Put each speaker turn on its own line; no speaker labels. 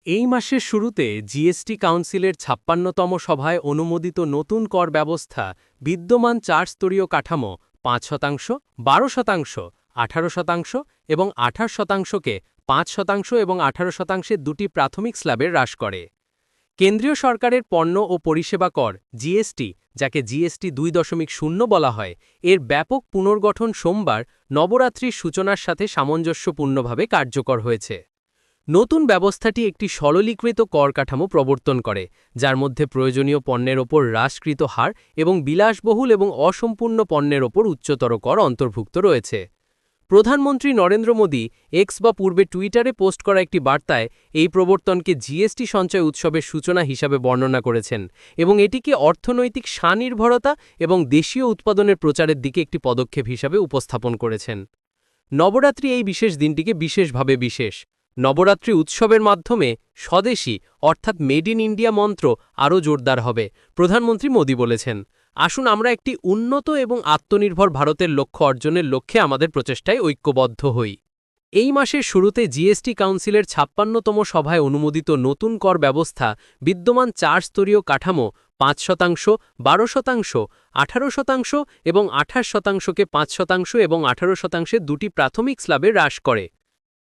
এই মাসের শুরুতে জিএসটি কাউন্সিলের ৫৬তম সভায় অনুমোদিত নতুন কর ব্যবস্থা বিদ্যমান ৪ স্তরীয় কাঠামো ৫%, ১২%, ১৮% এবং ২৮%কে ৫% এবং ১৮%-এর দুটি প্রাথমিক স্ল্যাবে হ্রাস করে। কেন্দ্রীয় সরকারের পণ্য ও পরিষেবা কর জিএসটি, যাকে জিএসটি ২.০ বলা হয়, এর ব্যাপক পুনর্গঠন সোমবার নবরাত্রির সূচনার সাথে সামঞ্জস্যপূর্ণভাবে কার্যকর হয়েছে। নতুন ব্যবস্থাটি একটি সরলীকৃত কর কাঠামো প্রবর্তন করে, যার মধ্যে প্রয়োজনীয় পণ্যের ওপর হ্রাসকৃত হার এবং বিলাসবহুল এবং অসম্পূর্ণ পণ্যের ওপর উচ্চতর কর অন্তর্ভুক্ত রয়েছে। প্রধানমন্ত্রী নরেন্দ্র মোদী এক্স বা পূর্বে টুইটারে পোস্ট করা একটি বার্তায় এই প্রবর্তনকে জিএসটি সঞ্চয় উৎসবের সূচনা হিসাবে বর্ণনা করেছেন এবং এটিকে অর্থনৈতিক স্বনির্ভরতা এবং দেশীয় উৎপাদনের প্রচারের দিকে একটি পদক্ষেপ হিসাবে উপস্থাপন করেছেন। নবরাত্রি এই বিশেষ দিনটিকে বিশেষভাবে বিশেষ। নবরাত্রি উৎসবের মাধ্যমে স্বদেশী অর্থাৎ মেড ইন ইন্ডিয়া মন্ত্র আরও জোরদার হবে, প্রধানমন্ত্রী মোদী বলেছেন। আসুন আমরা একটি উন্নত এবং আত্মনির্ভর ভারতের লক্ষ্য অর্জনের লক্ষ্যে আমাদের প্রচেষ্টায় ঐক্যবদ্ধ হই। এই মাসের শুরুতে জিএসটি কাউন্সিলের ৫৬তম সভায় অনুমোদিত নতুন কর ব্যবস্থা বিদ্যমান ৪ স্তরীয় কাঠামো ৫%, ১২%, ১৮% এবং ২৮%-কে ৫% এবং ১৮%-এর দুটি প্রাথমিক স্ল্যাবে হ্রাস করে।